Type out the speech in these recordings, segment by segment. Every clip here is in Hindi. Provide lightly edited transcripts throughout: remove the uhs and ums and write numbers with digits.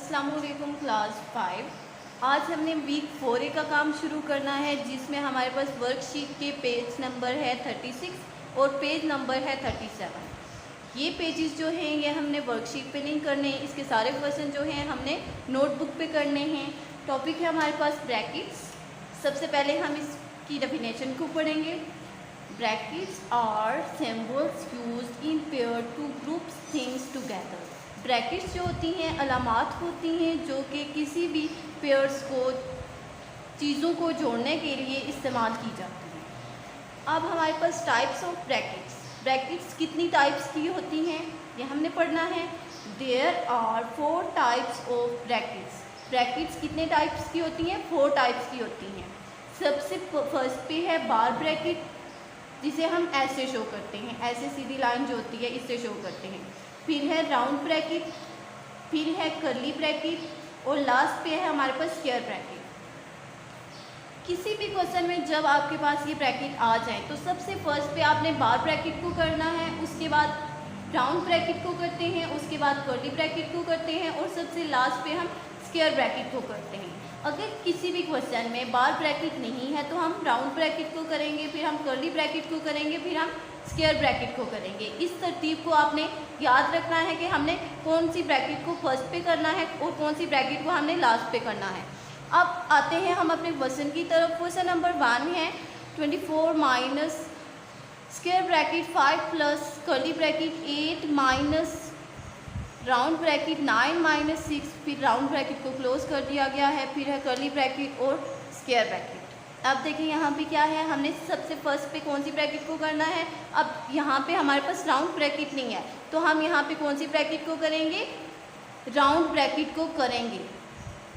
अस्सलाम वालेकुम क्लास 5। आज हमने वीक 4A का काम शुरू करना है, जिसमें हमारे पास वर्कशीट के पेज नंबर है 36 और पेज नंबर है 37। ये पेजेस जो हैं ये हमने वर्कशीट पे नहीं करने हैं, इसके सारे क्वेश्चन जो हैं हमने नोटबुक पे करने हैं। टॉपिक है हमारे पास ब्रैकेट्स। सबसे पहले हम इसकी डेफिनेशन को पढ़ेंगे। Brackets are symbols used in pair to group things together. Brackets जो होती हैं अलामात होती हैं जो कि किसी भी पेयर्स को, चीज़ों को जोड़ने के लिए इस्तेमाल की जाती हैं। अब हमारे पास टाइप्स ऑफ ब्रैकेट्स। ब्रैकेट्स कितनी टाइप्स की होती हैं ये हमने पढ़ना है। There are 4 types of brackets. Brackets कितने टाइप्स की होती हैं? 4 टाइप्स की होती हैं। सबसे फर्स्ट पे है बार ब्रैकेट, जिसे हम ऐसे शो करते हैं, ऐसे सीधी लाइन जो होती है इससे शो करते हैं। फिर है राउंड ब्रैकेट, फिर है कर्ली ब्रैकेट और लास्ट पे है हमारे पास स्क्वायर ब्रैकेट। किसी भी क्वेश्चन में जब आपके पास ये ब्रैकेट आ जाए तो सबसे फर्स्ट पे आपने बार ब्रैकेट को करना है, उसके बाद राउंड ब्रैकेट को करते हैं, उसके बाद कर्ली ब्रैकेट को करते हैं और सबसे लास्ट पे हम स्क्वायर ब्रैकेट को करते हैं। अगर किसी भी क्वेश्चन में बार ब्रैकेट नहीं है तो हम राउंड ब्रैकेट को करेंगे, फिर हम कर्ली ब्रैकेट को करेंगे, फिर हम स्क्वायर ब्रैकेट को करेंगे। इस तरतीब को आपने याद रखना है कि हमने कौन सी ब्रैकेट को फर्स्ट पे करना है और कौन सी ब्रैकेट को हमने लास्ट पे करना है। अब आते हैं हम अपने क्वेश्चन की तरफ। क्वेश्चन नंबर 1 है 24 minus square bracket 5 plus curly bracket 8 minus round bracket 9 minus 6, फिर राउंड ब्रैकेट को क्लोज कर दिया गया है, फिर है कर्ली ब्रैकेट और स्क्वायर ब्रैकेट। अब देखिए यहाँ पे क्या है, हमने सबसे फर्स्ट पे कौन सी ब्रैकेट को करना है। अब यहाँ पे हमारे पास राउंड ब्रैकेट नहीं है तो हम यहाँ पे कौन सी ब्रैकेट को करेंगे? राउंड ब्रैकेट को करेंगे।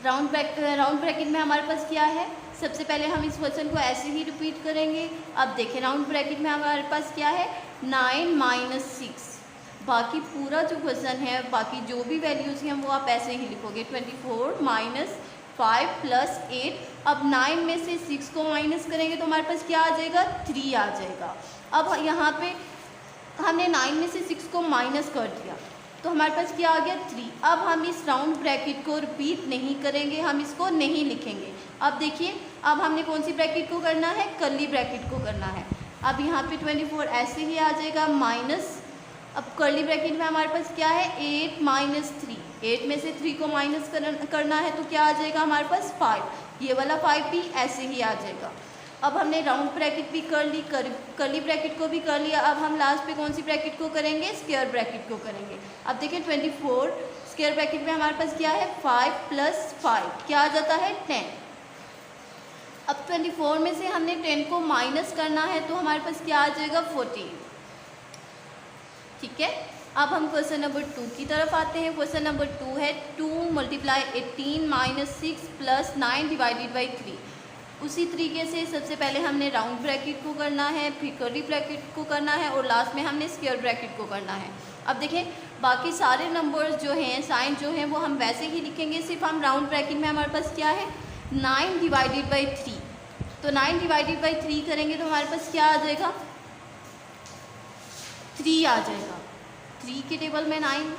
राउंड ब्रैकेट में हमारे पास क्या है, सबसे पहले हम इस क्वेश्चन को ऐसे ही रिपीट करेंगे। अब देखिए राउंड ब्रैकेट में हमारे पास क्या है 9 माइनस 6। बाकी पूरा जो क्वेश्चन है, बाकी जो भी वैल्यूज़ हैं वो आप ऐसे ही लिखोगे 24 माइनस 5 प्लस 8। अब 9 में से 6 को माइनस करेंगे तो हमारे पास क्या आ जाएगा? 3 आ जाएगा। अब यहाँ पे हमने 9 में से 6 को माइनस कर दिया तो हमारे पास क्या आ गया? 3। अब हम इस राउंड ब्रैकेट को रिपीट नहीं करेंगे, हम इसको नहीं लिखेंगे। अब देखिए अब हमने कौन सी ब्रैकेट को करना है? कर्ली ब्रैकेट को करना है। अब यहाँ पे 24 ऐसे ही आ जाएगा माइनस, अब कर्ली ब्रैकेट में हमारे पास क्या है 8 माइनस 3। 8 में से 3 को माइनस करना है तो क्या आ जाएगा हमारे पास 5। ये वाला 5 भी ऐसे ही आ जाएगा। अब हमने राउंड ब्रैकेट भी कर ली, कर्ली ब्रैकेट को भी कर लिया। अब हम लास्ट पे कौन सी ब्रैकेट को करेंगे? स्क्वायर ब्रैकेट को करेंगे। अब देखिए 24 स्क्वायर ब्रैकेट में हमारे पास क्या है 5 प्लस 5 क्या आ जाता है 10। अब 24 में से हमने 10 को माइनस करना है तो हमारे पास क्या आ जाएगा 14। ठीक है, अब हम क्वेश्चन नंबर 2 की तरफ आते हैं। क्वेश्चन नंबर 2 है 2 multiply 18 minus 6 plus 9 divided by 3। उसी तरीके से सबसे पहले हमने राउंड ब्रैकेट को करना है, फिर कर्ली ब्रैकेट को करना है और लास्ट में हमने स्क्वायर ब्रैकेट को करना है। अब देखें बाकी सारे नंबर्स जो हैं, साइन जो हैं वो हम वैसे ही लिखेंगे, सिर्फ हम राउंड ब्रैकेट में हमारे पास क्या है 9 डिवाइडेड बाई 3। तो 9 डिवाइडेड बाई 3 करेंगे तो हमारे पास क्या आ जाएगा 3 आ जाएगा। 3 के टेबल में 9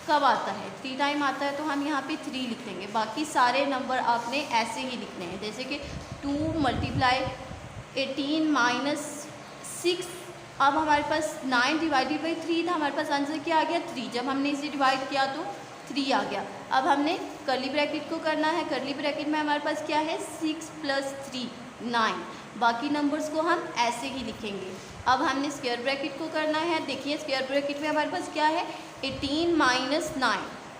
कब आता है? 3 टाइम आता है तो हम यहाँ पे 3 लिख देंगे। बाकी सारे नंबर आपने ऐसे ही लिखने हैं, जैसे कि 2 मल्टीप्लाई 18 माइनस 6। अब हमारे पास 9 डिवाइडेड बाई 3 था, हमारे पास आंसर क्या आ गया 3। जब हमने इसे डिवाइड किया तो 3 आ गया। अब हमने कर्ली ब्रैकेट को करना है। कर्ली ब्रैकेट में हमारे पास क्या है 6 प्लस 3 9। बाकी नंबर्स को हम ऐसे ही लिखेंगे। अब हमने स्क्वायर ब्रैकेट को करना है। देखिए स्क्वायर ब्रैकेट में हमारे पास क्या है 18 माइनस 9।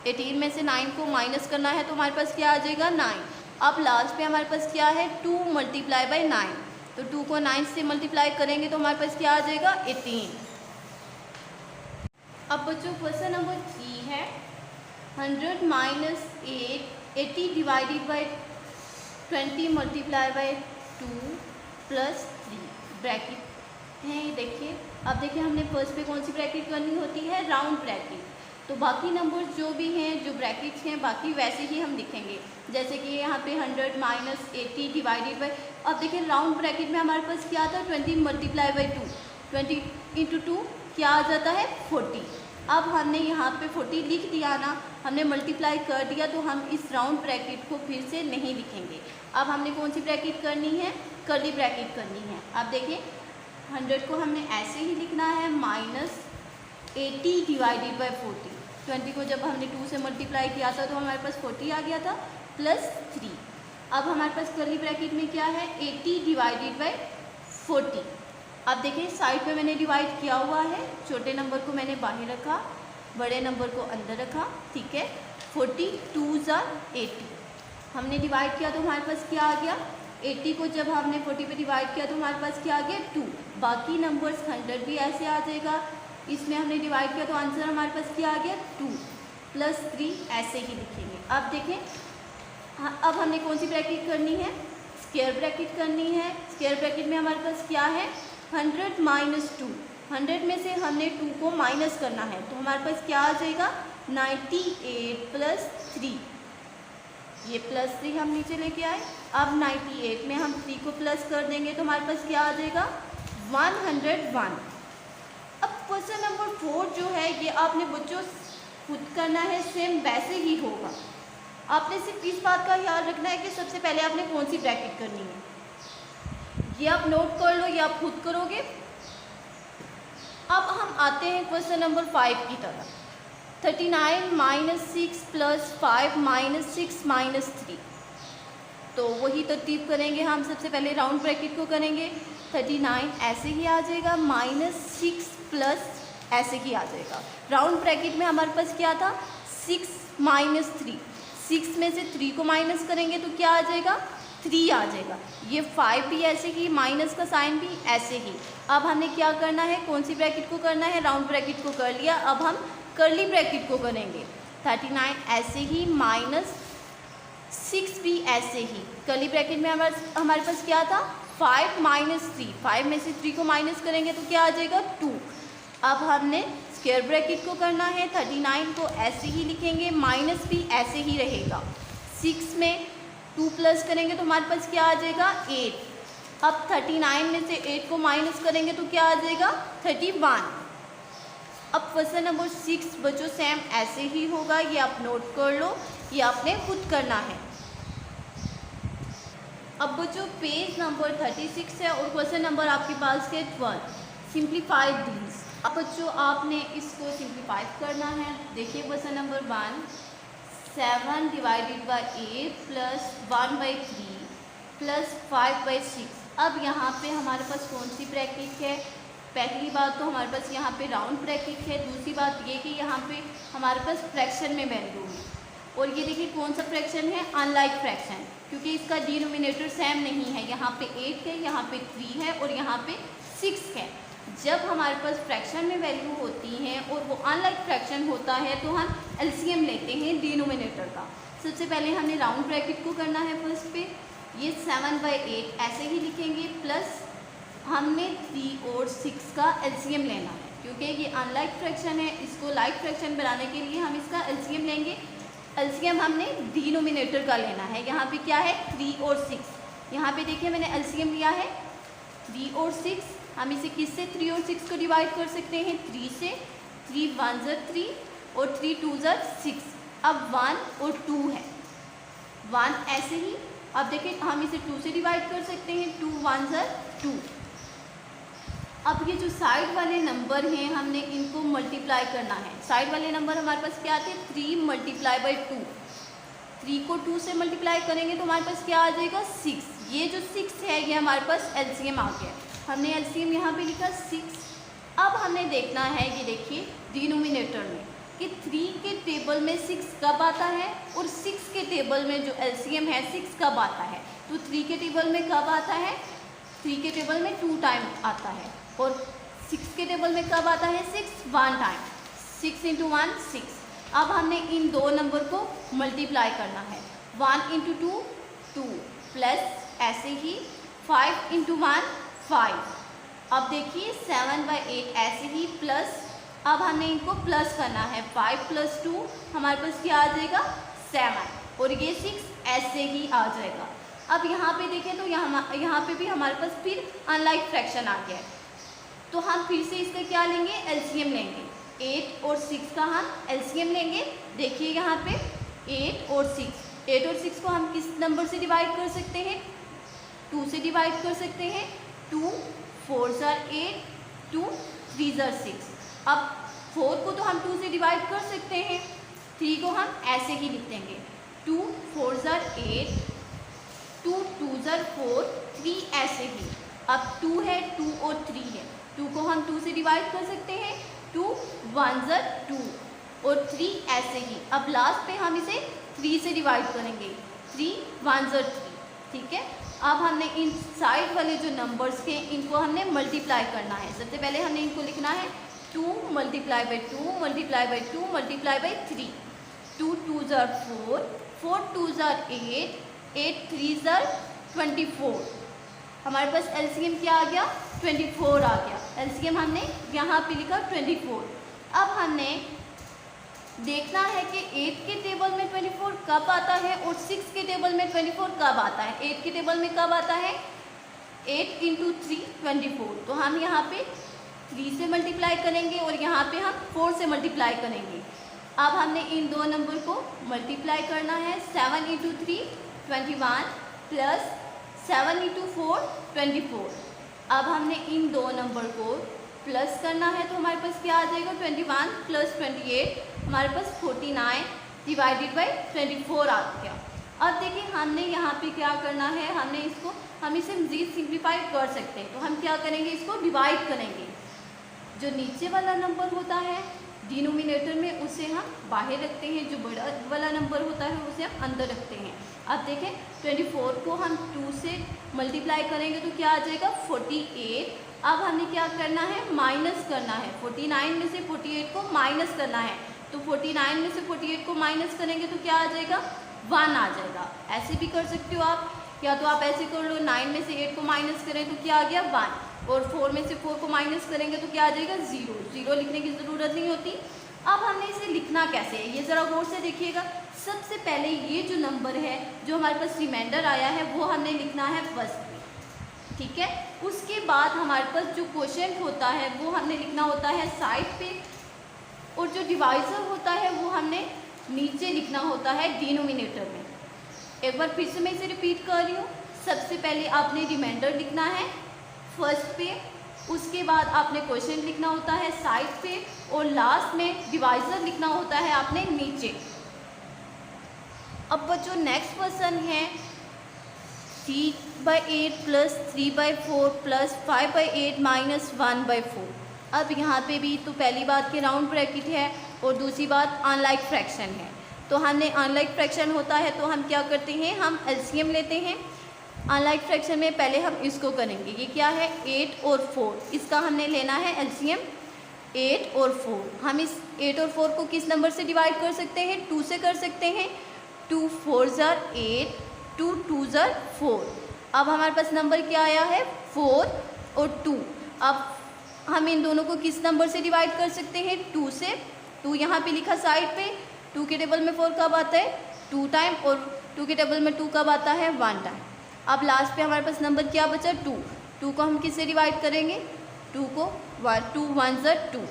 18 में से 9 को माइनस करना है तो हमारे पास क्या आ जाएगा 9। अब लास्ट पे हमारे पास क्या है 2 मल्टीप्लाई बाई 9। तो 2 को 9 से मल्टीप्लाई करेंगे तो हमारे पास क्या आ जाएगा 18। अब बच्चों क्वेश्चन नंबर 3 है 100 minus 8 80 divided by 20 multiply by 2 plus 3 bracket है। देखिए अब देखिए हमने फर्स्ट पे कौन सी ब्रैकेट करनी होती है राउंड ब्रैकेट। तो बाकी नंबर्स जो भी हैं, जो ब्रैकेट्स हैं, बाकी वैसे ही हम लिखेंगे। जैसे कि यहाँ पे 100 माइनस 80 डिवाइडेड बाई, अब देखिए राउंड ब्रैकेट में हमारे पास क्या था 20 मल्टीप्लाई बाई 2। 20 इंटू 2 क्या आ जाता है 40। अब हमने यहाँ पे 40 लिख दिया ना, हमने मल्टीप्लाई कर दिया, तो हम इस राउंड ब्रैकेट को फिर से नहीं लिखेंगे। अब हमने कौन सी ब्रैकेट करनी है, कर्ली ब्रैकेट करनी है। अब देखें 100 को हमने ऐसे ही लिखना है -80 डिवाइडेड बाई 40। 20 को जब हमने 2 से मल्टीप्लाई किया था तो हमारे पास 40 आ गया था +3। अब हमारे पास कर्ली ब्रैकेट में क्या है, 80 डिवाइडेड बाई 40। अब देखिए साइड पे मैंने डिवाइड किया हुआ है, छोटे नंबर को मैंने बाहर रखा, बड़े नंबर को अंदर रखा, ठीक है। 40 2s are 80, हमने डिवाइड किया तो हमारे पास क्या आ गया, 80 को जब हमने 40 पे डिवाइड किया तो हमारे पास क्या आ गया 2। बाकी नंबर्स 100 भी ऐसे आ जाएगा, इसमें हमने डिवाइड किया तो आंसर हमारे पास क्या आ गया 2 + 3, ऐसे ही लिखेंगे। अब देखें हाँ, अब हमने कौन सी ब्रैकेट करनी है, स्क्वायर ब्रैकेट करनी है। स्क्वायर ब्रैकेट में हमारे पास क्या है 100 - 2, 100 में से हमने 2 को माइनस करना है, तो हमारे पास क्या आ जाएगा 98 + 3, ये +3 हम नीचे लेके आए। अब 98 में हम 3 को प्लस कर देंगे तो हमारे पास क्या आ जाएगा 101। अब क्वेश्चन नंबर 4 जो है ये आपने बच्चों खुद करना है, सेम वैसे ही होगा। आपने सिर्फ इस बात का ख्याल रखना है कि सबसे पहले आपने कौन सी ब्रैकेट करनी है, ये आप नोट कर लो, ये आप खुद करोगे। अब हम आते हैं क्वेश्चन नंबर 5 की तरफ। 39 - 6 + 5 - 6 - 3, तो वही तरतीब करेंगे हम। सबसे पहले राउंड ब्रैकेट को करेंगे, 39 ऐसे ही आ जाएगा, -6 प्लस ऐसे ही आ जाएगा। राउंड ब्रैकेट में हमारे पास क्या था 6 - 3, 6 में से 3 को माइनस करेंगे तो क्या आ जाएगा 3 आ जाएगा। ये 5 भी ऐसे ही, माइनस का साइन भी ऐसे ही। अब हमने क्या करना है, कौन सी ब्रैकेट को करना है, राउंड ब्रैकेट को कर लिया। अब हम कर्ली ब्रैकेट को करेंगे, 39 ऐसे ही, -6 भी ऐसे ही। कर्ली ब्रैकेट में हमारे पास क्या था 5 - 3, 5 में से 3 को माइनस करेंगे तो क्या आ जाएगा 2। अब हमने स्क्वायर ब्रैकेट को करना है, 39 को ऐसे ही लिखेंगे, माइनस भी ऐसे ही रहेगा। 6 में 2 प्लस करेंगे तो हमारे पास क्या आ जाएगा 8। अब 39 में से 8 को माइनस करेंगे तो क्या आ जाएगा 31। अब क्वेश्चन नंबर 6 बच्चों सेम ऐसे ही होगा, ये आप नोट कर लो, ये आपने खुद करना है। अब बच्चों पेज नंबर 36 है और क्वेश्चन नंबर आपके पास है 12, सिंप्लीफाई दीज। अब बच्चों आपने इसको सिंप्लीफाई करना है। देखिए क्वेश्चन नंबर 1, 7 डिवाइडेड बाई 8 + 1/3 + 5/6। अब यहाँ पे हमारे पास कौन सी ब्रैकेट है, पहली बात तो हमारे पास यहाँ पे राउंड ब्रैकेट है, दूसरी बात ये कि यहाँ पे हमारे पास फ्रैक्शन में वैल्यू है। और ये देखिए कौन सा फ्रैक्शन है, अनलाइक फ्रैक्शन, क्योंकि इसका डिनोमिनेटर सेम नहीं है। यहाँ पे 8 है, यहाँ पे 3 है और यहाँ पे 6 है। जब हमारे पास फ्रैक्शन में वैल्यू होती है और वो अनलाइक फ्रैक्शन होता है तो हम एलसीएम लेते हैं डिनोमिनेटर का। सबसे पहले हमने राउंड ब्रैकेट को करना है फर्स्ट पे, ये 7/8 ऐसे ही लिखेंगे, प्लस हमने 3 और 6 का एलसीएम लेना है, क्योंकि ये अनलाइक फ्रैक्शन है, इसको लाइक फ्रैक्शन बनाने के लिए हम इसका एलसीएम लेंगे। एलसीएम हमने डिनोमिनेटर का लेना है। यहाँ पे क्या है 3 और 6, यहाँ पे देखिए मैंने एलसीएम लिया है 3 और 6। हम इसे किससे 3 और 6 को डिवाइड कर सकते हैं 3 से, 3 1 ज़ा 3 और 3 2 ज़ा 6। अब 1 और 2 है, 1 ऐसे ही। अब देखिए हम इसे 2 से डिवाइड कर सकते हैं, 2 1 ज़ा 2। अब ये जो साइड वाले नंबर हैं हमने इनको मल्टीप्लाई करना है। साइड वाले नंबर हमारे पास क्या आते हैं 3 × 2। 3 को 2 से मल्टीप्लाई करेंगे तो हमारे पास क्या आ जाएगा 6। ये जो 6 है ये हमारे पास एलसीएम आ गया, हमने एलसीएम यहाँ पे लिखा 6। अब हमने देखना है, ये देखिए डिनोमिनेटर में कि 3 के टेबल में 6 कब आता है और 6 के टेबल में जो एलसीएम है 6 कब आता है। तो 3 के टेबल में कब आता है, 3 के टेबल में 2 टाइम आता है और 6 के टेबल में कब आता है 6 1 टाइम। 6 × 1 6। अब हमने इन दो नंबर को मल्टीप्लाई करना है, 1 × 2 2 प्लस ऐसे ही 5 × 1 5। अब देखिए 7/8 ऐसे ही प्लस, अब हमने इनको प्लस करना है, 5 + 2 हमारे पास क्या आ जाएगा 7 और ये 6 ऐसे ही आ जाएगा। अब यहाँ पे देखें तो यहाँ पे भी हमारे पास फिर अनलाइक फ्रैक्शन आ गया है, तो हम फिर से इसका क्या लेंगे एलसीएम लेंगे। 8 और 6 का हम एलसीएम लेंगे। देखिए यहाँ पे 8 और 6 को हम किस नंबर से डिवाइड कर सकते हैं? 2 से डिवाइड कर सकते हैं। 2 4 ज़ार 8, 2 3 ज़ार 6। अब 4 को तो हम 2 से डिवाइड कर सकते हैं, 3 को हम ऐसे ही लिख देंगे। 2 4 ज़ार 8, 2 2 ज़ार 4, 3 ऐसे ही। अब 2 है, 2 और 3 है, 2 को हम 2 से डिवाइड कर सकते हैं। 2 1 ज़ार 2 और 3 ऐसे ही। अब लास्ट पे हम इसे 3 से डिवाइड करेंगे। 3 1 ज़ार 3, ठीक है। अब हमने इन साइड वाले जो नंबर्स के इनको हमने मल्टीप्लाई करना है। सबसे पहले हमने इनको लिखना है 2 multiply by 2 multiply by 2 multiply by 3। 2 2 ज़ार 4, 4 2 ज़ार 8, 8 3 ज़ार 24। हमारे पास एलसीएम क्या आ गया? 24 आ गया। एलसीएम हमने यहाँ पे लिखा 24। अब हमने देखना है कि 8 के टेबल में 24 कब आता है और 6 के टेबल में 24 कब आता है। 8 के टेबल में कब आता है? 8 इंटू 3 24। तो हम यहाँ पे 3 से मल्टीप्लाई करेंगे और यहाँ पे हम 4 से मल्टीप्लाई करेंगे। अब हमने इन दो नंबर को मल्टीप्लाई करना है। 7 इंटू 3 21 प्लस 7 इंटू 4 24। अब हमने इन दो नंबर को प्लस करना है, तो हमारे पास क्या आ जाएगा? 21 प्लस 28, हमारे पास 49 डिवाइडेड बाई 24 आ गया। अब देखिए हमने यहाँ पे क्या करना है, हम इसे मज़ीद सिंप्लीफाई कर सकते हैं। तो हम क्या करेंगे? इसको डिवाइड करेंगे। जो नीचे वाला नंबर होता है डिनोमिनेटर में, उसे हम बाहर रखते हैं, जो बड़ा वाला नंबर होता है उसे हम अंदर रखते हैं। अब देखें 24 को हम 2 से मल्टीप्लाई करेंगे तो क्या आ जाएगा? 48। अब हमें क्या करना है? माइनस करना है। 49 में से 48 को माइनस करना है। तो 49 में से 48 को माइनस करेंगे तो क्या आ जाएगा? 1 आ जाएगा। ऐसे भी कर सकते हो आप, या तो आप ऐसे कर लो, 9 में से 8 को माइनस करें तो क्या आ गया? 1। और 4 में से 4 को माइनस करेंगे तो क्या आ जाएगा? 0। 0 लिखने की ज़रूरत नहीं होती। अब हमने इसे लिखना कैसे है, ये ज़रा गौर से देखिएगा। सबसे पहले ये जो नंबर है, जो हमारे पास रिमाइंडर आया है, वो हमने लिखना है फर्स्ट में, ठीक है। उसके बाद हमारे पास जो क्वोशिएंट होता है वो हमने लिखना होता है साइड पे, और जो डिवाइज़र होता है वो हमने नीचे लिखना होता है डिनोमिनेटर में। एक बार फिर से मैं इसे रिपीट कर रही हूँ। सबसे पहले आपने रिमाइंडर लिखना है फर्स्ट पे, उसके बाद आपने क्वोशिएंट लिखना होता है साइड पे, और लास्ट में डिवाइज़र लिखना होता है आपने नीचे। अब जो नेक्स्ट क्वेश्चन है 3/8 प्लस 3/4 प्लस 5/8 माइनस 1/4। अब यहाँ पे भी तो पहली बात के राउंड ब्रैकेट है और दूसरी बात अनलाइक फ्रैक्शन है। तो हमने अनलाइक फ्रैक्शन होता है तो हम क्या करते हैं? हम एलसीएम लेते हैं। अनलाइक फ्रैक्शन में पहले हम इसको करेंगे। ये क्या है? 8 और 4, इसका हमने लेना है एलसीएम 8 और 4। हम इस 8 और 4 को किस नंबर से डिवाइड कर सकते हैं? 2 से कर सकते हैं। 2 4 ज़ार 8, 2 2 ज़ार 4। अब हमारे पास नंबर क्या आया है? 4 और 2। अब हम इन दोनों को किस नंबर से डिवाइड कर सकते हैं? 2 से। 2 यहाँ पे लिखा साइड पे। 2 के टेबल में 4 कब आता है? 2 टाइम, और 2 के टेबल में 2 कब आता है? 1 टाइम। अब लास्ट पे हमारे पास नंबर क्या बचा? 2। 2 को हम किससे डिवाइड करेंगे? 2 को 2 1 ज़ार 2।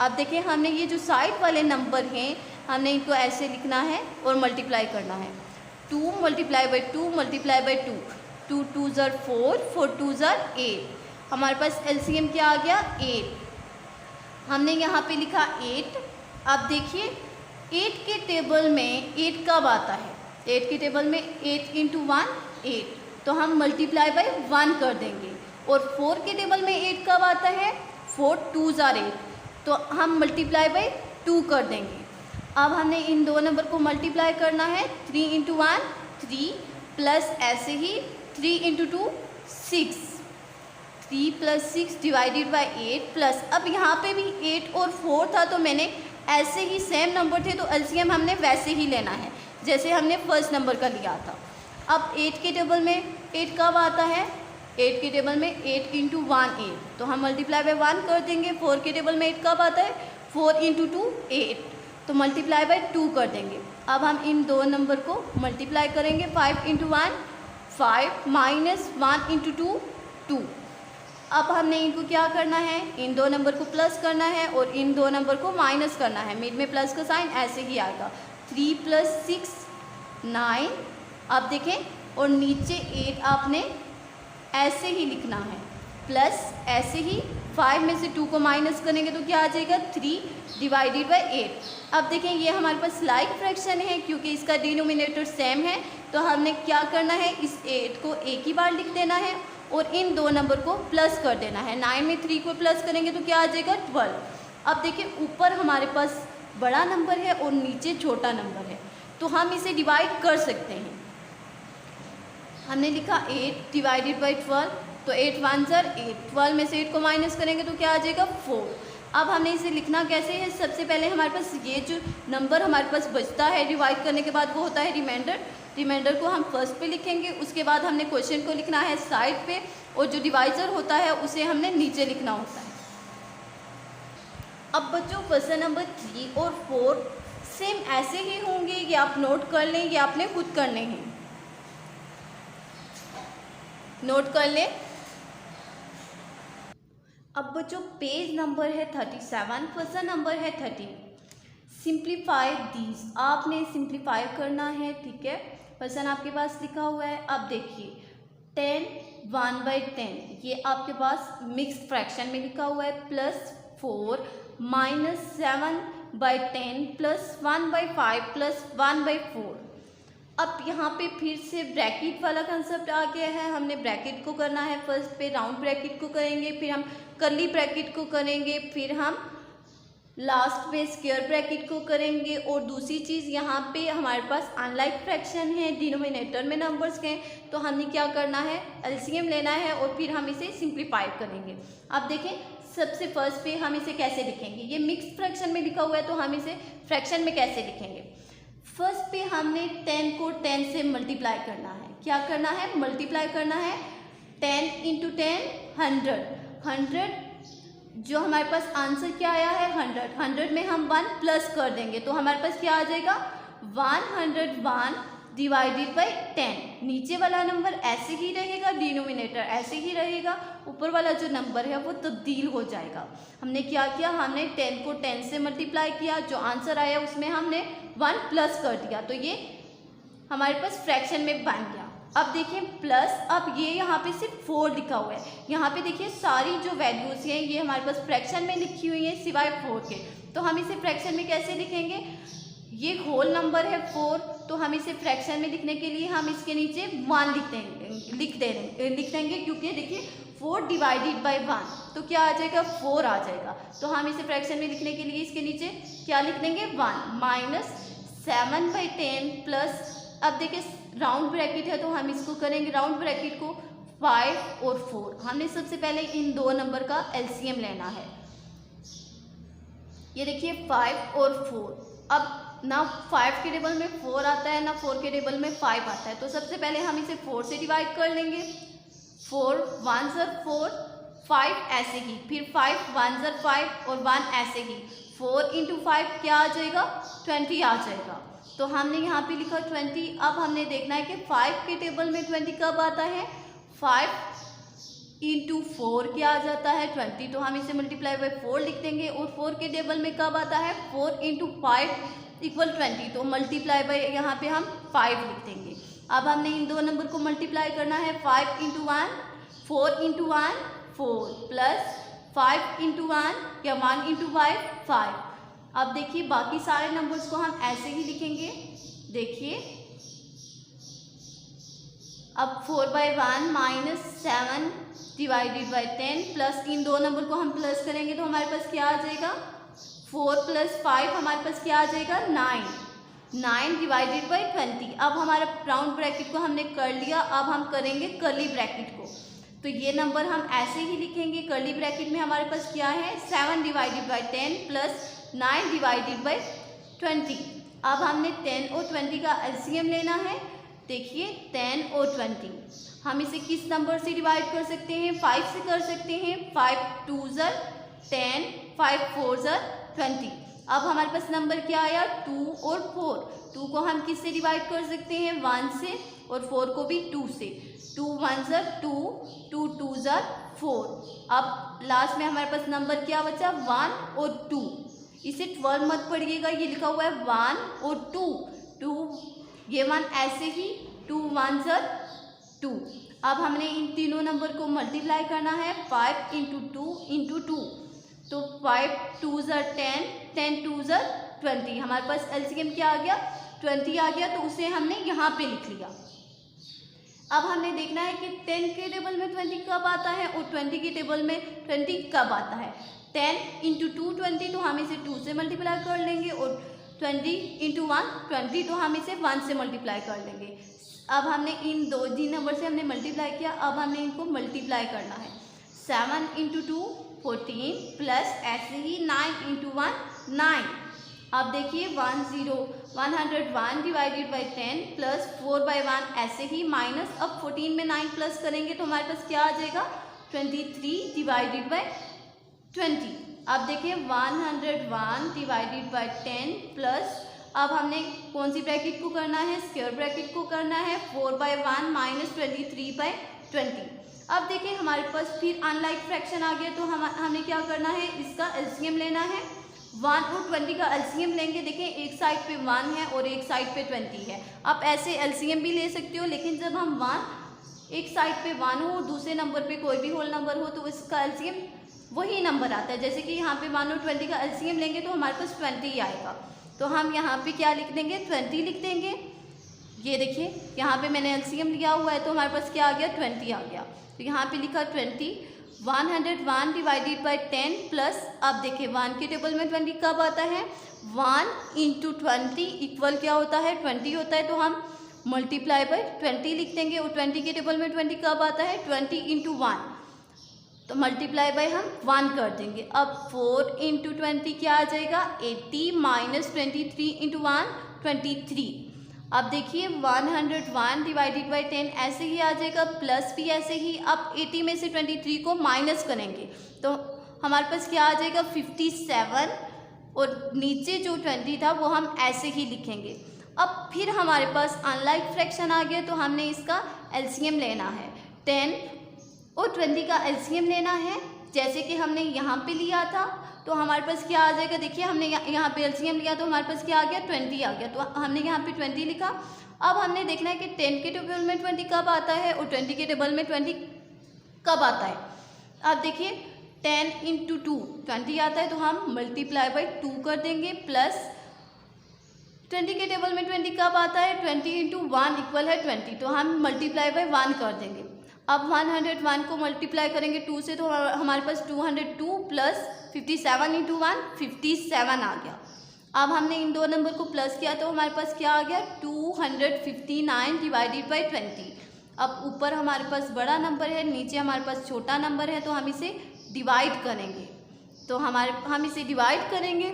अब देखिए हमने ये जो साइड वाले नंबर हैं, हमने इनको ऐसे लिखना है और मल्टीप्लाई करना है। 2 मल्टीप्लाई बाई 2 मल्टीप्लाई बाई 2, 2 2 ज़ार 4, 4 2 ज़ार 8। हमारे पास एलसीएम क्या आ गया? 8। हमने यहाँ पे लिखा 8। अब देखिए 8 के टेबल में 8 कब आता है? 8 के टेबल में 8 इंटू 1 8, तो हम मल्टीप्लाई बाई 1 कर देंगे। और 4 के टेबल में 8 कब आता है? 4 2 ज़ार 8, तो हम मल्टीप्लाई बाई 2 कर देंगे। अब हमने इन दो नंबर को मल्टीप्लाई करना है। 3 इंटू 1 3, प्लस ऐसे ही 3 into 2 6, 3 plus 6 divided by 8 plus, अब यहाँ पे भी 8 और 4 था तो मैंने ऐसे ही सेम नंबर थे तो एलसीएम हमने वैसे ही लेना है जैसे हमने फर्स्ट नंबर का लिया था। अब 8 के टेबल में 8 कब आता है? 8 के टेबल में 8 इंटू 1 8, तो हम मल्टीप्लाई बाई 1 कर देंगे। 4 के टेबल में 8 कब आता है? 4 इंटू 2 8, तो मल्टीप्लाई बाई 2 कर देंगे। अब हम इन दो नंबर को मल्टीप्लाई करेंगे। 5 इंटू 1 5 माइनस 1 इंटू 2 2, अब हमने इनको क्या करना है, इन दो नंबर को प्लस करना है और इन दो नंबर को माइनस करना है। मिड में प्लस का साइन ऐसे ही आएगा, 3 + 6 9। अब देखें, और नीचे 8 आपने ऐसे ही लिखना है, प्लस ऐसे ही 5 में से 2 को माइनस करेंगे तो क्या आ जाएगा, 3/8। अब देखें, ये हमारे पास लाइक फ्रैक्शन है क्योंकि इसका डिनोमिनेटर सेम है, तो हमने क्या करना है, इस 8 को एक ही बार लिख देना है और इन दो नंबर को प्लस कर देना है। 9 में 3 को प्लस करेंगे तो क्या आ जाएगा, 12। अब देखिए, ऊपर हमारे पास बड़ा नंबर है और नीचे छोटा नंबर है, तो हम इसे डिवाइड कर सकते हैं। हमने लिखा 8/12, तो 8 1 ज़र 8, 12 में से 8 को माइनस करेंगे तो क्या आ जाएगा, 4। अब हमने इसे लिखना कैसे है, सबसे पहले हमारे पास ये जो नंबर हमारे पास बचता है डिवाइड करने के बाद वो होता है रिमाइंडर। रिमाइंडर को हम फर्स्ट पे लिखेंगे, उसके बाद हमने क्वेश्चन को लिखना है साइड पे, और जो डिवाइजर होता है उसे हमने नीचे लिखना होता है। अब बच्चों, क्वेश्चन नंबर 3 और 4 सेम ऐसे ही होंगे, ये आप नोट कर लें, ये आपने खुद करने हैं, नोट कर लें। अब बच्चों, पेज नंबर है 37, क्वेश्चन नंबर है 13। सिंप्लीफाई दीज, आपने सिंप्लीफाई करना है, ठीक है। क्वेश्चन आपके पास लिखा हुआ है। अब देखिए, 10 1/10 ये आपके पास मिक्स्ड फ्रैक्शन में लिखा हुआ है, +4 -7/10 +1/5 +1/4। अब यहाँ पे फिर से ब्रैकेट वाला कंसेप्ट आ गया है, हमने ब्रैकेट को करना है। फर्स्ट पे राउंड ब्रैकेट को करेंगे, फिर हम कर्ली ब्रैकेट को करेंगे, फिर हम लास्ट पे स्क्वायर ब्रैकेट को करेंगे। और दूसरी चीज़, यहाँ पे हमारे पास अनलाइक फ्रैक्शन है, डिनोमिनेटर में नंबर्स के, तो हमने क्या करना है, एलसीएम लेना है और फिर हम इसे सिंप्लीफाई करेंगे। अब देखें, सबसे फर्स्ट पे हम इसे कैसे लिखेंगे, ये मिक्स्ड फ्रैक्शन में लिखा हुआ है, तो हम इसे फ्रैक्शन में कैसे लिखेंगे। फर्स्ट पे हमने 10 को 10 से मल्टीप्लाई करना है। क्या करना है, मल्टीप्लाई करना है। 10 × 10 100, 100 जो हमारे पास आंसर क्या आया है 100, 100 में हम 1 प्लस कर देंगे तो हमारे पास क्या आ जाएगा 101/10। नीचे वाला नंबर ऐसे ही रहेगा, डिनोमिनेटर ऐसे ही रहेगा, ऊपर वाला जो नंबर है वो तब्दील हो जाएगा। हमने क्या किया, हमने 10 को 10 से मल्टीप्लाई किया, जो आंसर आया उसमें हमने 1 प्लस कर दिया, तो ये हमारे पास फ्रैक्शन में बन गया। अब देखिए प्लस, अब ये यहाँ पे सिर्फ 4 लिखा हुआ है, यहाँ पे देखिए सारी जो वैल्यूज़ हैं ये हमारे पास फ्रैक्शन में लिखी हुई हैं सिवाय 4 के, तो हम इसे फ्रैक्शन में कैसे लिखेंगे। ये होल नंबर है 4, तो हम इसे फ्रैक्शन में लिखने के लिए हम इसके नीचे 1 लिख देंगे क्योंकि देखिए 4 डिवाइडेड बाय 1 तो क्या आ जाएगा 4 आ जाएगा। तो हम इसे फ्रैक्शन में लिखने के लिए इसके नीचे क्या लिख देंगे 1 -7/10 प्लस, अब देखिए राउंड ब्रैकेट है तो हम इसको करेंगे राउंड ब्रैकेट को 5 और 4। हमने सबसे पहले इन दो नंबर का एलसीएम लेना है। ये देखिए 5 और 4, अब ना 5 के टेबल में 4 आता है ना 4 के टेबल में 5 आता है, तो सबसे पहले हम इसे 4 से डिवाइड कर लेंगे। 4 1 ज़र 4, 5 ऐसे ही, फिर 5 1 ज़र 5 और 1 ऐसे ही, 4 × 5 क्या आ जाएगा 20 आ जाएगा। तो हमने यहाँ पे लिखा 20। अब हमने देखना है कि 5 के टेबल में 20 कब आता है, 5 × 4 क्या आ जाता है 20, तो हम इसे मल्टीप्लाई बाय 4 लिख देंगे। और 4 के टेबल में कब आता है 4 × 5 = 20, तो मल्टीप्लाई बाय यहाँ पे हम 5 लिख देंगे। अब हमने इन दो नंबर को मल्टीप्लाई करना है, 5 × 1 4 × 1 4 प्लस 5 × 1 या 1 × 5 5। अब देखिए बाकी सारे नंबर्स को हम ऐसे ही लिखेंगे। देखिए अब 4/1 -7/10 प्लस इन दो नंबर को हम प्लस करेंगे तो हमारे पास क्या आ जाएगा 4 + 5 हमारे पास क्या आ जाएगा 9/20। अब हमारा राउंड ब्रैकेट को हमने कर लिया, अब हम करेंगे कर्ली ब्रैकेट को। तो ये नंबर हम ऐसे ही लिखेंगे, कर्ली ब्रैकेट में हमारे पास क्या है 7/10 प्लस 9/20। अब हमने 10 और 20 का एलसीएम लेना है। देखिए 10 और 20 हम इसे किस नंबर से डिवाइड कर सकते हैं 5 से कर सकते हैं। 5 2 ज़र 10, 5 4 ज़र 20। अब हमारे पास नंबर क्या आया 2 और 4, 2 को हम किससे डिवाइड कर सकते हैं 1 से, और 4 को भी 2 से। 2 1 ज़र 2, 2 2 ज़र 4। अब लास्ट में हमारे पास नंबर क्या बचा 1 और 2। इसे 12 मत पढ़िएगा, ये लिखा हुआ है 1 और 2, 2 ये 1 ऐसे ही 2 1 ज़र 2। अब हमने इन तीनों नंबर को मल्टीप्लाई करना है 5 इंटू 2 इंटू 2, तो 5 2 ज़र 10, 10 2 ज़र 20। हमारे पास एलसीएम क्या आ गया 20 आ गया, तो उसे हमने यहाँ पे लिख लिया। अब हमने देखना है कि 10 के टेबल में 20 कब आता है और 20 के टेबल में 20 कब आता है। 10 इंटू 2 20, तो हम इसे 2 से मल्टीप्लाई कर लेंगे, और 20 इंटू 1 20, तो हम इसे 1 से मल्टीप्लाई कर लेंगे। अब हमने इन दो जिन नंबर से हमने मल्टीप्लाई किया, अब हमने इनको मल्टीप्लाई करना है। 7 इंटू 2 14 प्लस ऐसे ही 9 इंटू 1 9। अब देखिए 101 डिवाइडेड बाई 10 प्लस 4/1 ऐसे ही माइनस, अब 14 में 9 प्लस करेंगे तो हमारे पास क्या आ जाएगा 23 डिवाइडेड बाई 20। अब देखिए 101 डिवाइडेड बाई 10 प्लस, अब हमने कौन सी ब्रैकेट को करना है स्क्वायर ब्रैकेट को करना है 4/1 माइनस 23/20। अब देखिए हमारे पास फिर अनलाइक फ्रैक्शन आ गया, तो हमने क्या करना है इसका एलसीएम लेना है। 1 और 20 का एलसीएम लेंगे। देखिए एक साइड पे 1 है और एक साइड पे 20 है। आप ऐसे एलसीएम भी ले सकते हो, लेकिन जब हम 1 एक साइड पे 1 हो और दूसरे नंबर पे कोई भी होल नंबर हो तो इसका एलसीएम वही नंबर आता है। जैसे कि यहाँ पे 1 और 20 का एलसीएम लेंगे तो हमारे पास 20 ही आएगा, तो हम यहाँ पे क्या लिख देंगे 20 लिख देंगे। ये देखिए यहाँ पे मैंने एलसीएम लिया हुआ है तो हमारे पास क्या आ गया 20 आ गया, तो यहाँ पे लिखा 20। 101 डिवाइडेड बाई 10 प्लस, अब देखिए 1 के टेबल में 20 कब आता है 1 इंटू 20 इक्वल क्या होता है 20 होता है, तो हम मल्टीप्लाई बाई 20 लिख देंगे। और 20 के टेबल में 20 कब आता है 20 इंटू 1, तो मल्टीप्लाई बाई हम 1 कर देंगे। अब 4 इंटू 20 क्या आ जाएगा 80 माइनस 23 इंटू 1 23। अब देखिए 101 डिवाइडेड बाई 10 ऐसे ही आ जाएगा, प्लस भी ऐसे ही। अब 80 में से 23 को माइनस करेंगे तो हमारे पास क्या आ जाएगा 57, और नीचे जो 20 था वो हम ऐसे ही लिखेंगे। अब फिर हमारे पास अनलाइक फ्रैक्शन आ गया, तो हमने इसका एलसीएम लेना है। 10 और 20 का एलसीएम लेना है, जैसे कि हमने यहाँ पे लिया था, तो हमारे पास क्या आ जाएगा देखिए हमने यहाँ पे एलसीएम लिया तो हमारे पास क्या आ गया 20 आ गया, तो हमने यहाँ पे 20 लिखा। अब हमने देखना है कि 10 के टेबल में 20 कब आता है और 20 के टेबल में 20 कब आता है। अब देखिए 10 इंटू 2 20 आता है, तो हम मल्टीप्लाई बाई 2 कर देंगे, प्लस 20 के टेबल में 20 कब आता है 20 इंटू 1 इक्वल है 20, तो हम मल्टीप्लाई बाई 1 कर देंगे। अब 101 को मल्टीप्लाई करेंगे 2 से, तो हमारे पास 202 प्लस 57 इंटू 1 57 आ गया। अब हमने इन दो नंबर को प्लस किया तो हमारे पास क्या आ गया 259 डिवाइडेड बाई 20। अब ऊपर हमारे पास बड़ा नंबर है, नीचे हमारे पास छोटा नंबर है, तो हम इसे डिवाइड करेंगे, तो हम इसे डिवाइड करेंगे।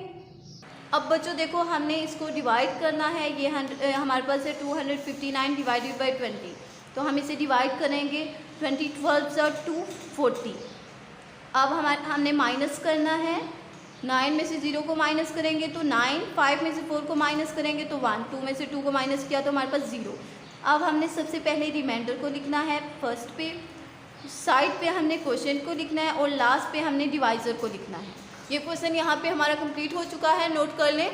अब बच्चों देखो हमने इसको डिवाइड करना है, ये हमारे पास है 259 डिवाइडेड बाई 20, तो हम इसे डिवाइड करेंगे 20 12 और 2 40। अब हमने माइनस करना है, 9 में से 0 को माइनस करेंगे तो 9, 5 में से 4 को माइनस करेंगे तो 1, 2 में से 2 को माइनस किया तो हमारे पास 0। अब हमने सबसे पहले रिमाइंडर को लिखना है, फर्स्ट पे साइड पे हमने क्वेश्चन को लिखना है और लास्ट पे हमने डिवाइज़र को लिखना है। ये क्वेश्चन यहाँ पे हमारा कंप्लीट हो चुका है, नोट कर लें।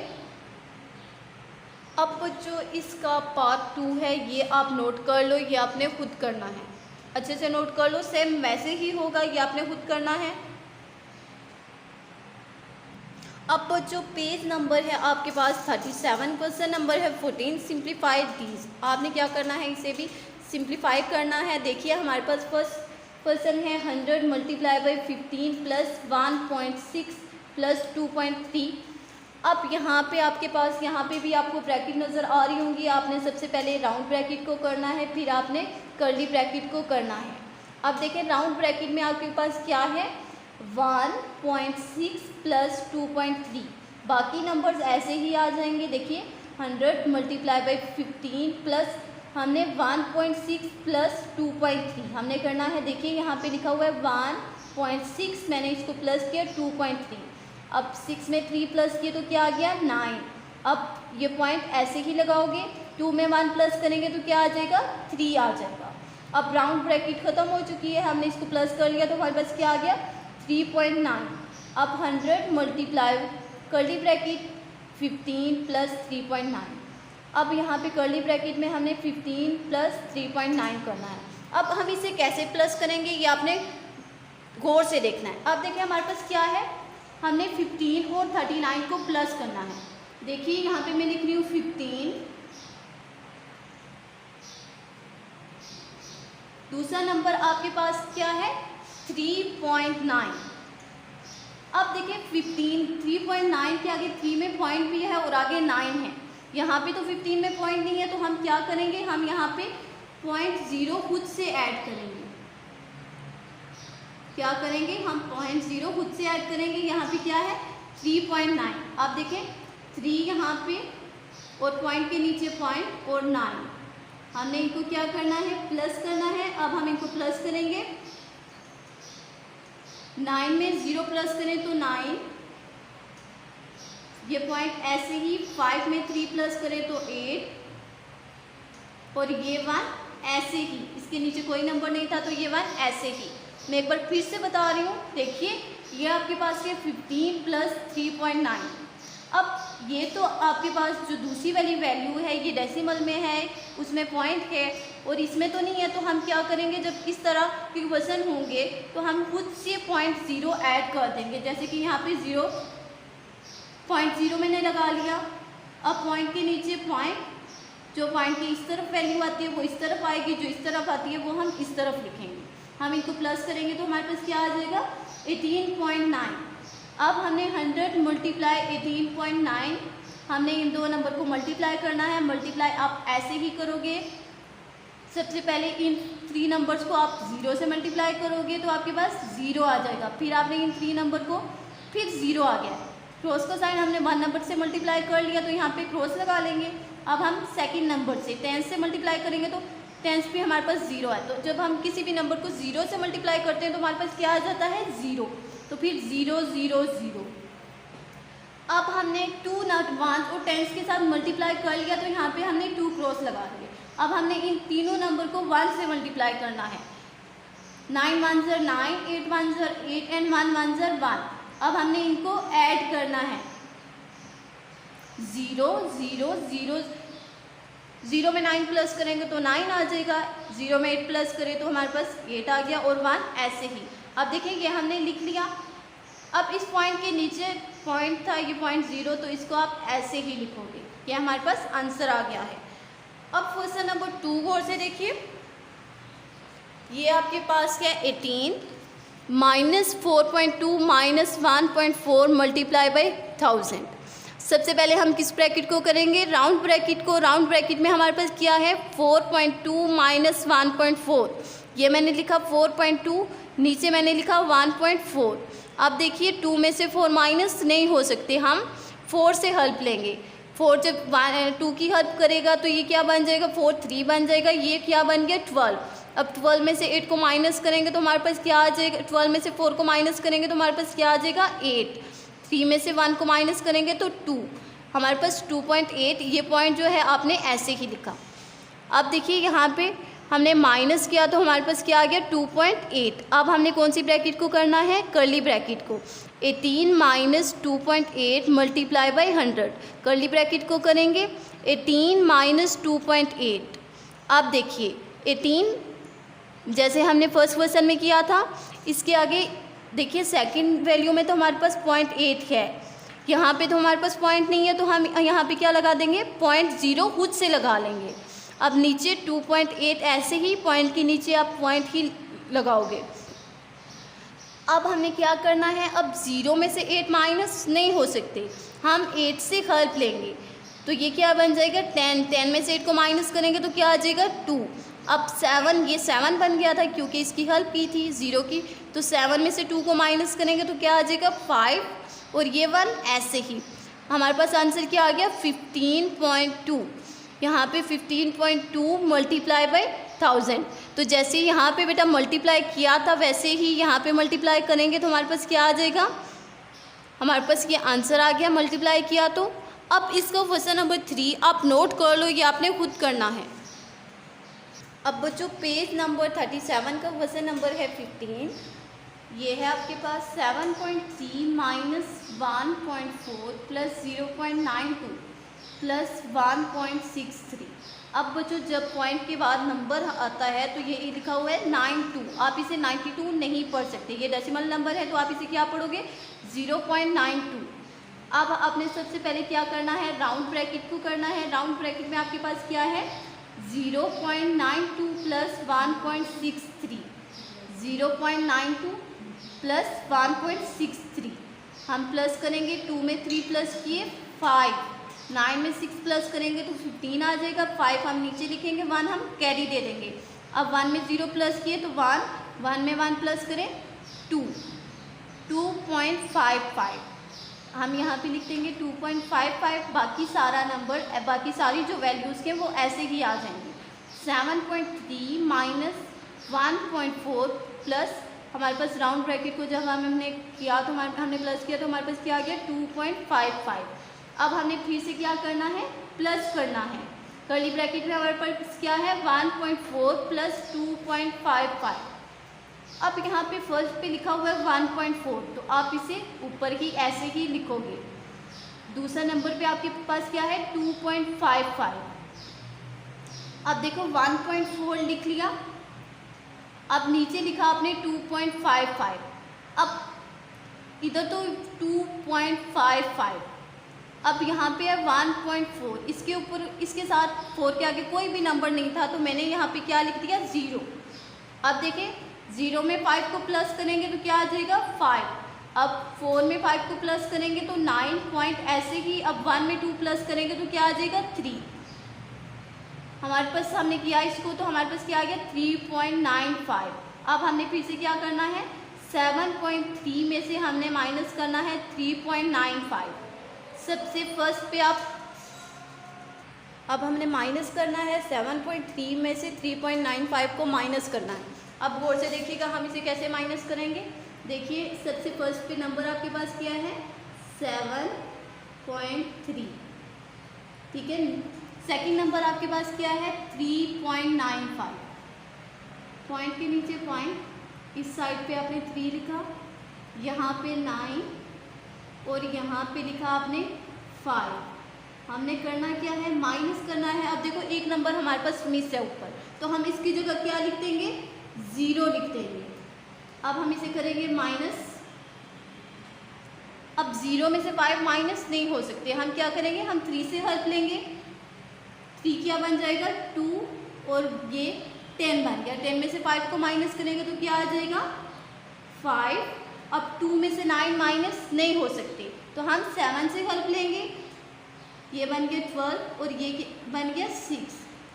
अब जो इसका पार्ट 2 है ये आप नोट कर लो, ये आपने खुद करना है, अच्छे से नोट कर लो, सेम वैसे ही होगा, ये आपने खुद करना है। अब जो पेज नंबर है आपके पास 37, क्वेश्चन नंबर है 14, सिंप्लीफाई दीज। आपने क्या करना है इसे भी सिंप्लीफाई करना है। देखिए हमारे पास फर्स्ट क्वेश्चन है 100 मल्टीप्लाई बाई 15 प्लस 1.6 प्लस 2.3। अब यहाँ पे आपके पास यहाँ पे भी आपको ब्रैकेट नज़र आ रही होंगी। आपने सबसे पहले राउंड ब्रैकेट को करना है, फिर आपने कर्ली ब्रैकेट को करना है। अब देखें राउंड ब्रैकेट में आपके पास क्या है 1.6 प्लस 2.3, बाकी नंबर्स ऐसे ही आ जाएंगे। देखिए 100 मल्टीप्लाई बाई 15 प्लस हमने 1.6 प्लस 2.3 हमने करना है। देखिए यहाँ पे लिखा हुआ है 1.6, मैंने इसको प्लस किया 2.3। अब 6 में 3 प्लस किए तो क्या आ गया 9, अब ये पॉइंट ऐसे ही लगाओगे, 2 में 1 प्लस करेंगे तो क्या आ जाएगा, 3 आ जाएगा। अब राउंड ब्रैकेट ख़त्म हो चुकी है, हमने इसको प्लस कर लिया तो हमारे पास क्या आ गया, 3.9। अब 100 मल्टीप्लाई कर्ली ब्रैकेट 15 प्लस 3.9। अब यहाँ पे कर्ली ब्रैकेट में हमने 15 प्लस 3.9 करना है। अब हम इसे कैसे प्लस करेंगे ये आपने गौर से देखना है। अब देखिए हमारे पास क्या है, हमने 15 और 39 को प्लस करना है। देखिए यहाँ पे मैं लिख रही हूँ 15, दूसरा नंबर आपके पास क्या है 3.9। अब देखिए 15 3.9 के आगे 3 में पॉइंट भी है और आगे 9 है। यहाँ पे तो 15 में पॉइंट नहीं है तो हम क्या करेंगे, हम यहाँ पे 0.0 खुद से ऐड करेंगे। क्या करेंगे, हम 0.0 खुद से ऐड करेंगे। यहाँ पे क्या है 3.9। आप देखें 3 यहाँ पे और पॉइंट के नीचे पॉइंट और 9। हमने इनको क्या करना है, प्लस करना है। अब हम इनको प्लस करेंगे, 9 में 0 प्लस करें तो 9, ये पॉइंट ऐसे ही 5 में 3 प्लस करें तो 8 और ये 1 ऐसे ही, इसके नीचे कोई नंबर नहीं था तो ये 1 ऐसे ही। मैं एक बार फिर से बता रही हूँ, देखिए ये आपके पास है 15 प्लस 3.9। अब ये तो आपके पास जो दूसरी वाली वैल्यू है ये डेसिमल में है, उसमें पॉइंट है और इसमें तो नहीं है। तो हम क्या करेंगे, जब इस तरह के वजन होंगे तो हम खुद से 0.0 ऐड कर देंगे। जैसे कि यहाँ पे 0.0 मैंने लगा लिया। अब पॉइंट के नीचे पॉइंट, जो पॉइंट की इस तरफ वैल्यू आती है वो इस तरफ आएगी, जो इस तरफ आती है वो हम इस तरफ लिखेंगे। हम इनको प्लस करेंगे तो हमारे पास क्या आ जाएगा 18.9। अब हमने 100 मल्टीप्लाई 18.9, हमने इन दो नंबर को मल्टीप्लाई करना है। मल्टीप्लाई आप ऐसे ही करोगे, सबसे पहले इन 3 नंबर्स को आप 0 से मल्टीप्लाई करोगे तो आपके पास 0 आ जाएगा। फिर आपने इन 3 नंबर को, फिर 0 आ गया। क्रॉस का साइन हमने 1 नंबर से मल्टीप्लाई कर लिया तो यहाँ पे क्रॉस लगा लेंगे। अब हम सेकंड नंबर से 10 से मल्टीप्लाई करेंगे तो 10 पे हमारे पास 0 है। तो जब हम किसी भी नंबर को 0 से मल्टीप्लाई करते हैं तो हमारे पास क्या आ जाता है 0। तो फिर 0 0 0। अब हमने 2 नॉट 1 और 10 के साथ मल्टीप्लाई कर लिया तो यहाँ पे हमने 2 क्रॉस लगा दिए। अब हमने इन तीनों नंबर को 1 से मल्टीप्लाई करना है। 9 1 0 9, 8 1 0 8 एंड 1 1 0 1। अब हमने इनको ऐड करना है, 0 0 0 0 में 9 प्लस करेंगे तो 9 आ जाएगा, 0 में 8 प्लस करें तो हमारे पास 8 आ गया और 1 ऐसे ही। अब देखिए ये हमने लिख लिया। अब इस पॉइंट के नीचे पॉइंट था ये पॉइंट 0, तो इसको आप ऐसे ही लिखोगे। ये हमारे पास आंसर आ गया है। अब क्वेश्चन नंबर 2 गौर से देखिए। ये आपके पास क्या है 18 माइनस 4.2 माइनस 1.4 मल्टीप्लाई बाई 1000। सबसे पहले हम किस ब्रैकेट को करेंगे, राउंड ब्रैकेट को। राउंड ब्रैकेट में हमारे पास क्या है 4.2 माइनस 1.4। ये मैंने लिखा 4.2, नीचे मैंने लिखा 1.4। अब देखिए 2 में से 4 माइनस नहीं हो सकते, हम 4 से हेल्प लेंगे। 4 जब 2 की हेल्प करेगा तो ये क्या बन जाएगा 4 3 बन जाएगा। ये क्या बन गया 12। अब 12 में से 8 को माइनस करेंगे तो हमारे पास क्या आ जाएगा, 12 में से 4 को माइनस करेंगे तो हमारे पास क्या आ जाएगा 8। 3 में से 1 को माइनस करेंगे तो 2, हमारे पास 2.8। ये पॉइंट जो है आपने ऐसे ही लिखा। अब देखिए यहाँ पे हमने माइनस किया तो हमारे पास क्या आ गया 2.8। अब हमने कौन सी ब्रैकेट को करना है, कर्ली ब्रैकेट को। 18 minus 2.8 multiply by 100, curly bracket को करेंगे 18 माइनस 2.8। अब देखिए 18 जैसे हमने फर्स्ट क्वेश्चन में किया था, इसके आगे देखिए सेकंड वैल्यू में तो हमारे पास 0.8 है, यहाँ पे तो हमारे पास पॉइंट नहीं है तो हम यहाँ पे क्या लगा देंगे 0.0 खुद से लगा लेंगे। अब नीचे 2.8 ऐसे ही पॉइंट के नीचे आप पॉइंट ही लगाओगे। अब हमें क्या करना है, अब 0 में से 8 माइनस नहीं हो सकते, हम 8 से हेल्प लेंगे तो ये क्या बन जाएगा 10। 10 में से 8 को माइनस करेंगे तो क्या आ जाएगा 2। अब 7, ये 7 बन गया था क्योंकि इसकी हेल्प की थी 0 की, तो 7 में से 2 को माइनस करेंगे तो क्या आ जाएगा 5 और ये 1 ऐसे ही। हमारे पास आंसर क्या आ गया 15.2। यहाँ पे 15.2 मल्टीप्लाई बाई 1000। तो जैसे यहाँ पे बेटा मल्टीप्लाई किया था वैसे ही यहाँ पे मल्टीप्लाई करेंगे तो हमारे पास क्या आ जाएगा, हमारे पास ये आंसर आ गया मल्टीप्लाई किया तो। अब इसका क्वेश्चन नंबर 3 आप नोट कर लो, ये आपने खुद करना है। अब बच्चों पेज नंबर 37 का क्वेश्चन नंबर है 15। ये है आपके पास 7.3 माइनस 1.4 प्लस 0.92 प्लस 1.63। अब बच्चों जब पॉइंट के बाद नंबर आता है तो ये लिखा हुआ है 92, आप इसे 92 नहीं पढ़ सकते, ये डेसिमल नंबर है तो आप इसे क्या पढ़ोगे 0.92। अब आपने सबसे पहले क्या करना है, राउंड ब्रैकेट को करना है। राउंड ब्रैकेट में आपके पास क्या है 0.92 प्लस 1.63, 0.92 प्लस 1.63। हम प्लस करेंगे, 2 में 3 प्लस किए 5, 9 में 6 प्लस करेंगे तो 15 आ जाएगा। 5 हम नीचे लिखेंगे, 1 हम कैरी दे देंगे। अब 1 में 0 प्लस किए तो 1, 1 में 1 प्लस करें 2, 2.55 हम यहाँ पे लिख देंगे 2.55। बाकी सारा नंबर, बाकी सारी जो वैल्यूज़ के वो ऐसे ही आ जाएंगे। 7.3 माइनस 1.4 प्लस हमारे पास राउंड ब्रैकेट को जब हमने किया तो हमने प्लस किया तो हमारे पास क्या आ गया 2.55। अब हमने फिर से क्या करना है, प्लस करना है। कर्ली ब्रैकेट में हमारे पास क्या है 1.4 प्लस 2.55। अब यहाँ पे फर्स्ट पे लिखा हुआ है 1.4 तो आप इसे ऊपर ही ऐसे ही लिखोगे। दूसरा नंबर पे आपके पास क्या है 2.55। अब देखो 1.4 लिख लिया, अब नीचे लिखा आपने 2.55। अब इधर तो 2.55, अब यहाँ पे है 1.4, इसके ऊपर इसके साथ 4 के आगे कोई भी नंबर नहीं था तो मैंने यहाँ पे क्या लिख दिया 0। अब देखें 0 में 5 को प्लस करेंगे तो क्या आ जाएगा 5। अब 4 में 5 को प्लस करेंगे तो 9 पॉइंट ऐसे ही। अब 1 में 2 प्लस करेंगे तो क्या आ जाएगा 3। हमारे पास हमने किया इसको तो हमारे पास क्या आ गया 3.95। अब हमने फिर से क्या करना है 7.3 में से हमने माइनस करना है 3.95। सबसे फर्स्ट पे अब हमने माइनस करना है 7.3 में से 3.95 को माइनस करना है। अब गौर से देखिएगा हम इसे कैसे माइनस करेंगे। देखिए सबसे फर्स्ट पे नंबर आपके पास क्या है 7.3, ठीक है। सेकंड नंबर आपके पास क्या है 3.95, पॉइंट के नीचे पॉइंट, इस साइड पे आपने 3 लिखा, यहाँ पे 9 और यहाँ पे लिखा आपने 5। हमने करना क्या है माइनस करना है। अब देखो एक नंबर हमारे पास मिस है ऊपर तो हम इसकी जगह क्या लिख देंगे 0 लिख देंगे। अब हम इसे करेंगे माइनस। अब 0 में से 5 माइनस नहीं हो सकते, हम क्या करेंगे हम 3 से हेल्प लेंगे। 3 क्या बन जाएगा 2 और ये 10 बन गया। 10 में से 5 को माइनस करेंगे तो क्या आ जाएगा 5। अब 2 में से 9 माइनस नहीं हो सकते तो हम 7 से हेल्प लेंगे, ये बन गया 12 और ये बन गया 6।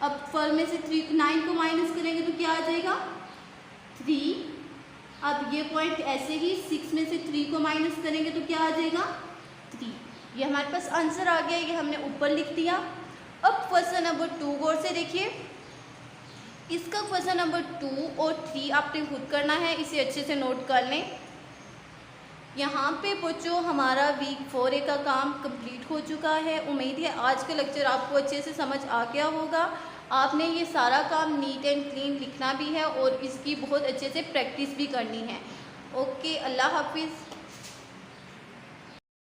अब 12 में से 9 को माइनस करेंगे तो क्या आ जाएगा 3। अब ये पॉइंट ऐसे ही 6 में से 3 को माइनस करेंगे तो क्या आ जाएगा 3। ये हमारे पास आंसर आ गया, ये हमने ऊपर लिख दिया। अब क्वेश्चन नंबर 2 गौर से देखिए, इसका क्वेश्चन नंबर 2 और 3 आपने खुद करना है, इसे अच्छे से नोट कर लें। यहाँ पे बच्चों हमारा वीक 4A का काम कंप्लीट हो चुका है। उम्मीद है आज का लेक्चर आपको अच्छे से समझ आ गया होगा। आपने ये सारा काम नीट एंड क्लीन लिखना भी है और इसकी बहुत अच्छे से प्रैक्टिस भी करनी है। ओके, अल्लाह हाफिज़।